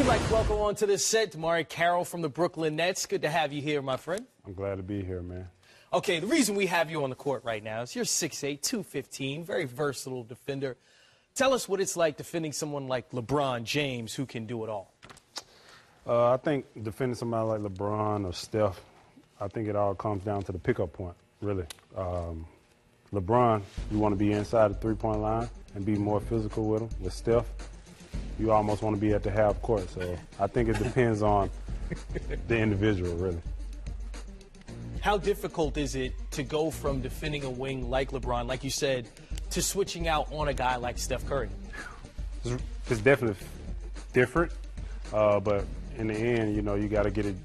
like to welcome on to the set DeMarre Carroll from the Brooklyn Nets. Good to have you here, my friend. I'm glad to be here, man. Okay, the reason we have you on the court right now is you're 6'8", 215, very versatile defender. Tell us what it's like defending someone like LeBron James who can do it all. I think defending somebody like LeBron or Steph, I think it all comes down to the pickup point, really. LeBron, you want to be inside the three-point line and be more physical with him. With Steph, you almost want to be at the half court. So I think it depends on the individual, really. How difficult is it to go from defending a wing like LeBron, like you said, to switching out on a guy like Steph Curry? It's definitely different, but in the end, you know, you got to get it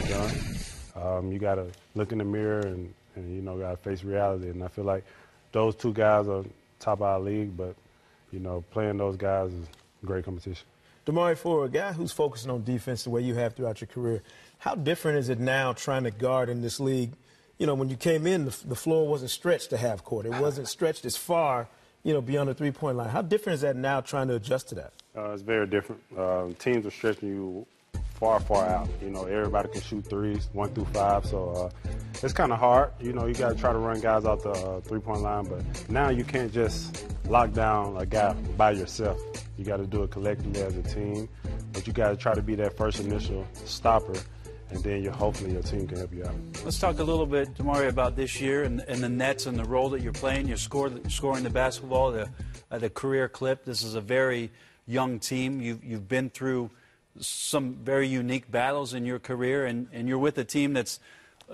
done. You got to look in the mirror and you know, got to face reality. And I feel like those two guys are top of our league, but, you know, playing those guys is great competition. DeMarre, for a guy who's focusing on defense the way you have throughout your career, how different is it now trying to guard in this league? You know, when you came in, the floor wasn't stretched to half court. It wasn't stretched as far, you know, beyond the three-point line. How different is that now trying to adjust to that? It's very different. Teams are stretching you far, far out. You know, everybody can shoot threes, 1 through 5, so it's kind of hard. You know, you got to try to run guys out the three-point line, but now you can't just lock down a guy by yourself. You got to do it collectively as a team, but you got to try to be that first initial stopper, and then hopefully your team can help you out. Let's talk a little bit, DeMarre, about this year and the Nets and the role that you're playing. You're scoring the basketball at a career clip. This is a very young team. You've been through some very unique battles in your career, and you're with a team that's,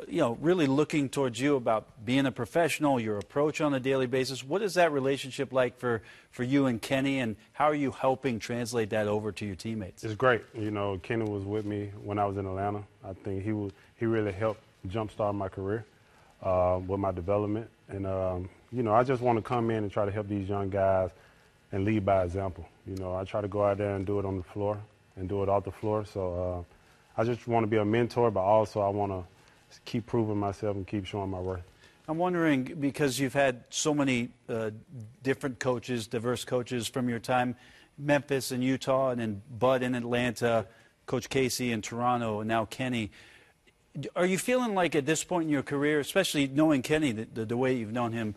you know, really looking towards you about being a professional, your approach on a daily basis. What is that relationship like for you and Kenny, and how are you helping translate that over to your teammates? It's great. You know, Kenny was with me when I was in Atlanta. I think he really helped jumpstart my career with my development. And, you know, I just want to come in and try to help these young guys and lead by example. You know, I try to go out there and do it on the floor and do it off the floor. So I just want to be a mentor, but also I want to keep proving myself and keep showing my worth. I'm wondering, because you've had so many different coaches, diverse coaches from your time, Memphis and Utah, and then Bud in Atlanta, Coach Casey in Toronto, and now Kenny. Are you feeling like at this point in your career, especially knowing Kenny the way you've known him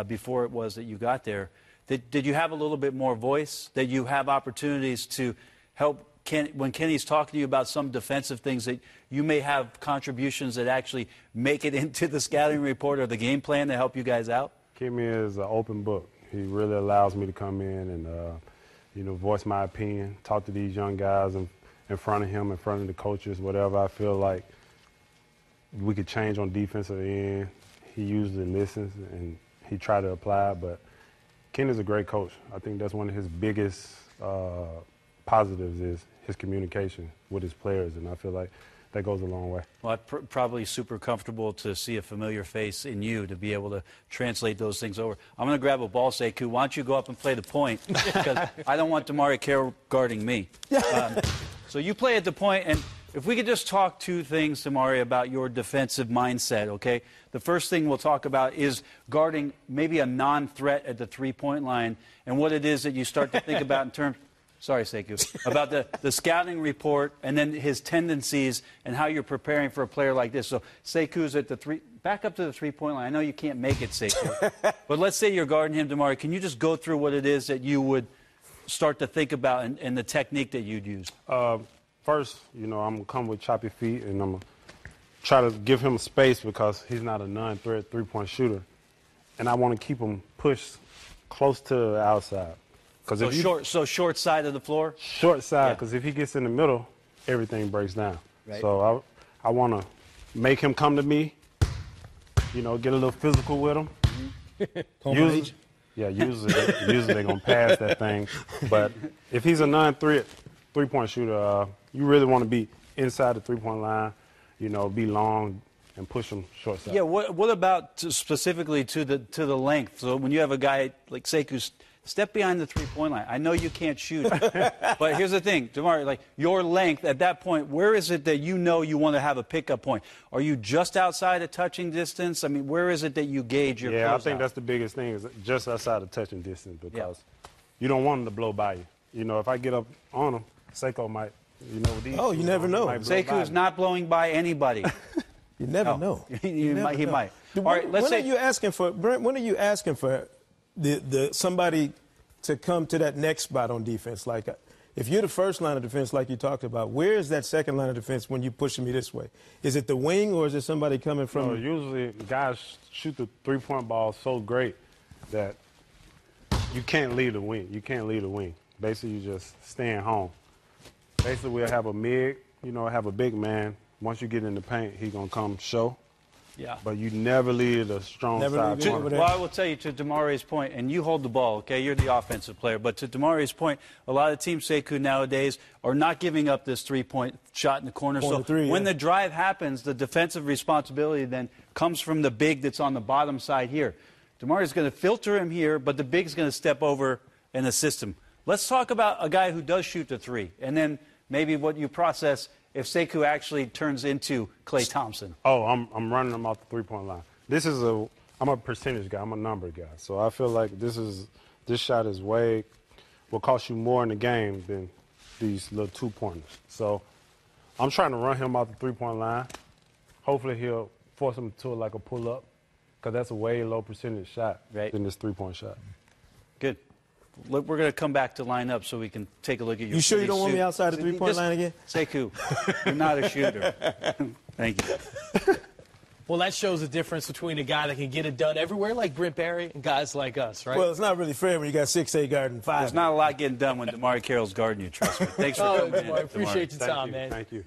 before it was that you got there, did you have a little bit more voice, that you have opportunities to help when Kenny's talking to you about some defensive things, that you may have contributions that actually make it into the scouting report or the game plan to help you guys out? Kenny is an open book. He really allows me to come in and, you know, voice my opinion, talk to these young guys in front of him, in front of the coaches, whatever I feel like we could change on defensive end. He usually listens and he tries to apply, but Kenny's a great coach. I think that's one of his biggest positives is his communication with his players, and I feel like that goes a long way. Well, probably super comfortable to see a familiar face in you to be able to translate those things over. I'm going to grab a ball, Sekou. Why don't you go up and play the point, because I don't want DeMarre Carroll guarding me. So you play at the point, and if we could just talk two things, DeMarre, about your defensive mindset, okay? The first thing we'll talk about is guarding maybe a non-threat at the three-point line, and what it is that you start to think about in terms... Sorry, Sekou. About the scouting report and then his tendencies and how you're preparing for a player like this. So Sekou's at the back up to the three-point line. I know you can't make it, Sekou. But let's say you're guarding him, DeMarre. Can you just go through what it is that you would start to think about and the technique that you'd use? First, you know, I'm going to come with choppy feet, and I'm going to try to give him space because he's not a non-threat three-point shooter. And I want to keep him pushed close to the outside. So short side of the floor? Short side, because if he gets in the middle, everything breaks down. Right. So I want to make him come to me, you know, get a little physical with him. Usually they're going to pass that thing. But if he's a non-threat three-point shooter, you really want to be inside the three-point line, you know, be long and push him short side. Yeah, what about specifically to the length? So when you have a guy like Sekou, step behind the three-point line. I know you can't shoot, but here's the thing, DeMarre, like your length at that point, where is it that you know you want to have a pickup point? Are you just outside of touching distance? I mean, where is it that you gauge your I think that's the biggest thing, is just outside of touching distance, because you don't want him to blow by you. You know, if I get up on him, Sekou might You know, these Oh, you never know. Sekou is not blowing by anybody. You never know. He might. All When, right, let's when say. are you asking for, Brent, when are you asking for the somebody to come to that next spot on defense? Like, if you're the first line of defense, like you talked about, where is that second line of defense when you're pushing me this way? Is it the wing or is it somebody coming from? No, usually guys shoot the three-point ball so great that you can't leave the wing. You can't leave the wing. Basically, you just staying home. Basically, we'll have a mid, have a big man. Once you get in the paint, he going to come show. Yeah. But you never leave the strong side leave it corner. over there. Well, I will tell you, to DeMarre's point, and you hold the ball, okay? You're the offensive player. But to DeMarre's point, a lot of teams, Sekou, nowadays are not giving up this three-point shot in the corner. So when the drive happens, the defensive responsibility then comes from the big that's on the bottom side here. DeMarre is going to filter him here, but the big's going to step over and assist him. Let's talk about a guy who does shoot the three, and then maybe what you process if Sekou actually turns into Klay Thompson. Oh, I'm running him off the three-point line. I'm a percentage guy. I'm a number guy. So I feel like this shot is will cost you more in the game than these little two-pointers. So I'm trying to run him off the three-point line. Hopefully he'll force him to like a pull-up, because that's a way low percentage shot than this three-point shot. Good. Look, we're going to come back to line up so we can take a look at your. You sure you don't want me outside the three-point line again? Sekou, you're not a shooter. Thank you. Well, that shows the difference between a guy that can get it done everywhere like Brent Barry and guys like us, right? Well, it's not really fair when you got 6'8" guarding 5. There's not a lot getting done when DeMarre Carroll's guarding you, trust me. Thanks for coming in. I appreciate your time, man. Thank you.